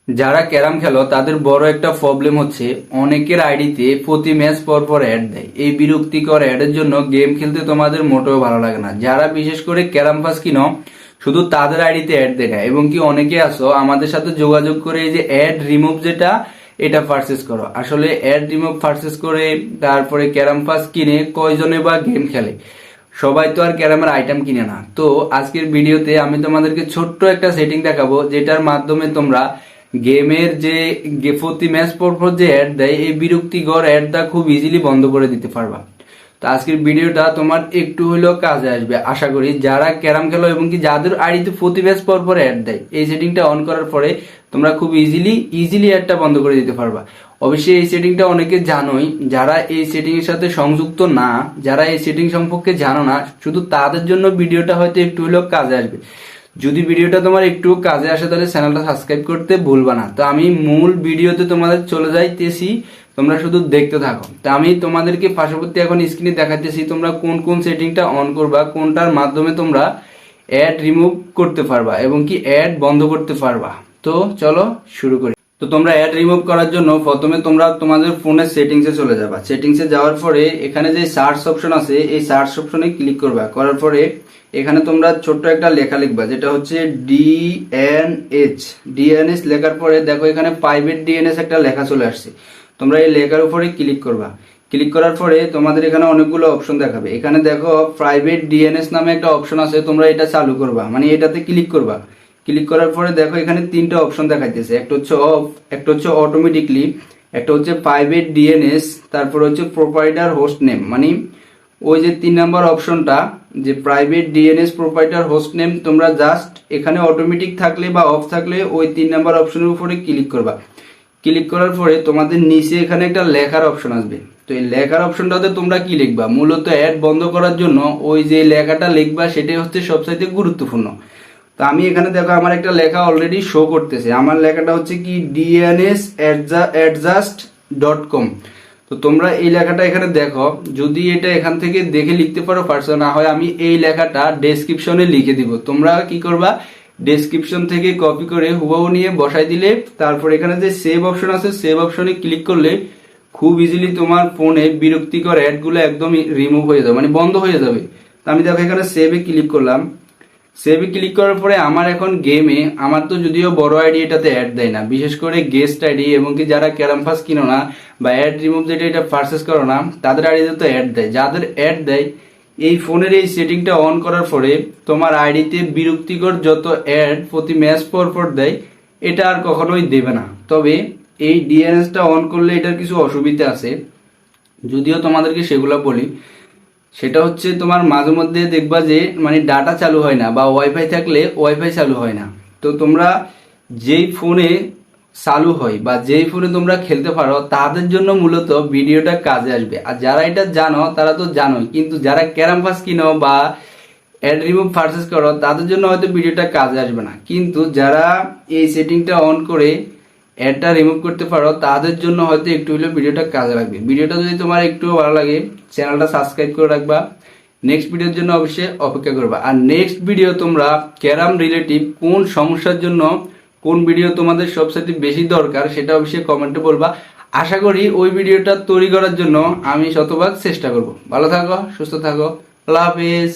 যারা ক্যারাম খেলো তাদের বড় একটা প্রবলেম হচ্ছে অনেকের আইডিতে প্রতি ম্যাচ পর পর অ্যাড দেয়। এই বিরক্তিকর অ্যাডের জন্য গেম খেলতে তোমাদের মোটেও ভালো লাগে না। যারা বিশেষ করে ক্যারাম পাস কিনো শুধু তাদের আইডিতে অ্যাড দেখায়, এবং কি অনেকে আসো আমাদের সাথে যোগাযোগ করে এই যে অ্যাড রিমুভ যেটা এটা পারচেস করো। আসলে অ্যাড রিমুভ পারচেস করে তারপরে ক্যারাম পাস কিনে কয়জনে বা গেম খেলে? সবাই তো আর ক্যারামের আইটেম কিনে না। তো আজকের ভিডিওতে আমি তোমাদেরকে ছোট্ট একটা সেটিং দেখাবো, যেটার মাধ্যমে তোমরা গেমের যে প্রতি ম্যাচ পর পর যে অ্যাড দেয় এই বিরক্তিকর অ্যাডটা খুব ইজিলি বন্ধ করে দিতে পারবা। তো আজকের ভিডিওটা তোমার একটু হলেও কাজে আসবে আশা করি। যারা ক্যারাম খেলো এবং কি যাদের আইডিতে প্রতি ম্যাচ পর পর অ্যাড দেয়, এই সেটিংটা অন করার পরে তোমরা খুব ইজিলি অ্যাডটা বন্ধ করে দিতে পারবা। অবশ্যই এই সেটিংটা অনেকে জানোই, যারা এই সেটিং এর সাথে সংযুক্ত না, যারা এই সেটিং সম্পর্কে জানো না, শুধু তাদের জন্য ভিডিওটা হয়তো একটু হলেও কাজে আসবে। যদি ভিডিওটা তোমার একটু কাজে আসে তাহলে চ্যানেলটা সাবস্ক্রাইব করতে ভুলবা না। তো আমি মূল ভিডিওতে তোমাদের চলে যাইতেছি, তোমরা শুধু দেখতে থাকো। তা আমি তোমাদেরকে পার্শ্ববর্তী এখন স্ক্রিনে দেখাতেছি তোমরা কোন কোন সেটিংটা অন করবা, কোনটার মাধ্যমে তোমরা অ্যাড রিমুভ করতে পারবা এবং কি অ্যাড বন্ধ করতে পারবা। তো চলো শুরু করি। তো তোমরা অ্যাড রিমুভ করার জন্য প্রথমে তোমরা তোমাদের ফোনের সেটিংসে চলে যাবা। সেটিংসে যাওয়ার পরে এখানে যে সার্চ অপশন আছে এই সার্চ অপশনে ক্লিক করবা। করার পরে এখানে তোমরা ছোট্ট একটা লেখা লিখবা, যেটা হচ্ছে ডিএনএস লেখার পরে দেখো এখানে প্রাইভেট ডিএনএস একটা লেখা চলে আসছে। তোমরা এই লেখার উপরে ক্লিক করবা। ক্লিক করার পরে তোমাদের এখানে অনেকগুলো অপশন দেখাবে। এখানে দেখো প্রাইভেট ডিএনএস নামে একটা অপশন আছে, তোমরা এটা চালু করবা, মানে এটাতে ক্লিক করবা। ক্লিক করার পরে দেখো এখানে তিনটা অপশন দেখাইতেছে, একটা হচ্ছে অফ, একটা হচ্ছে অটোমেটিকলি, একটা হচ্ছে প্রাইভেট ডিএনএস, তারপর হচ্ছে প্রোপাইটার হোস্ট নেম। মানে ওই যে 3 নাম্বার অপশনটা যে private DNS proprietor host name, তোমরা জাস্ট এখানে অটোমেটিক থাকলে বা অফ থাকলে ওই 3 নাম্বার অপশনের উপরে ক্লিক করবা। ক্লিক করার পরে তোমাদের নিচে এখানে একটা লেখার অপশন আসবে। তো এই লেখার অপশনটাতে তোমরা কি লিখবা? মূলত অ্যাড বন্ধ করার জন্য ওই যে লেখাটা লিখবা সেটাই হচ্ছে সবচাইতে গুরুত্বপূর্ণ। তো আমি এখানে দেখো আমার একটা লেখা অলরেডি শো করতেছে। আমার লেখাটা হচ্ছে কি dnsadjust.com। তো তোমরা এই লেখাটা এখানে দেখো, যদি এটা এখান থেকে দেখে লিখতে পারো পারছো, না হয় আমি এই লেখাটা ডেসক্রিপশনে লিখে দিব। তোমরা কি করবা? ডেসক্রিপশন থেকে কপি করে হুবহু নিয়ে বসাই দিলে, তারপর এখানে যে সেভ অপশন আছে সেভ অপশনে ক্লিক করলে খুব ইজিলি তোমার ফোনে বিরক্তিকর অ্যাডগুলো একদম রিমুভ হয়ে যাবে, মানে বন্ধ হয়ে যাবে। তো আমি দেখো এখানে সেভে ক্লিক করলাম। সেভে ক্লিক করার পরে আমার এখন গেমে, আমার তো যদিও বড় আইডি এটাতে অ্যাড দেয় না, বিশেষ করে গেস্ট আইডি এবং কি যারা ক্যারাম পাস কিনো না বা অ্যাড রিমুভ যেটা এটা পারচেস করো না তাদের আইডিতে তো অ্যাড দেয়। যাদের অ্যাড দেয় এই ফোনের এই সেটিংটা অন করার পরে তোমার আইডিতে বিরক্তিকর যত অ্যাড প্রতি ম্যাচ পর পর দেয় এটা আর কখনোই দেবে না। তবে এই ডিএনএসটা অন করলে এটার কিছু অসুবিধা আছে, যদিও তোমাদেরকে সেগুলো বলি। সেটা হচ্ছে তোমার মাঝে মধ্যে দেখবা যে মানে ডাটা চালু হয় না, বা ওয়াইফাই থাকলে ওয়াইফাই চালু হয় না। তো তোমরা যেই ফোনে চালু হয় বা যেই ফোনে তোমরা খেলতে পারো তাদের জন্য মূলত ভিডিওটা কাজে আসবে। আর যারা এটা জানো তারা তো জানোই, কিন্তু যারা ক্যারাম পাস কিনো বা অ্যাড রিমুভ পারচেস করো তাদের জন্য হয়তো ভিডিওটা কাজে আসবে না। কিন্তু যারা এই সেটিংটা অন করে অ্যাডটা রিমুভ করতে পারো তাদের জন্য হয়তো একটু হলেও ভিডিওটা কাজে লাগবে। ভিডিওটা যদি তোমার একটু ভালো লাগে চ্যানেলটা সাবস্ক্রাইব করে রাখবা, নেক্সট ভিডিওর জন্য অবশ্যই অপেক্ষা করবা। আর নেক্সট ভিডিও তোমরা ক্যারাম রিলেটিভ কোন সমস্যার জন্য কোন ভিডিও তোমাদের সবচেয়ে বেশি দরকার সেটা অবশ্যই কমেন্টে বলবা। আশা করি ওই ভিডিওটা তৈরি করার জন্য আমি শতভাগ চেষ্টা করব। ভালো থাকো, সুস্থ থাকো, আল্লাহ হাফিজ।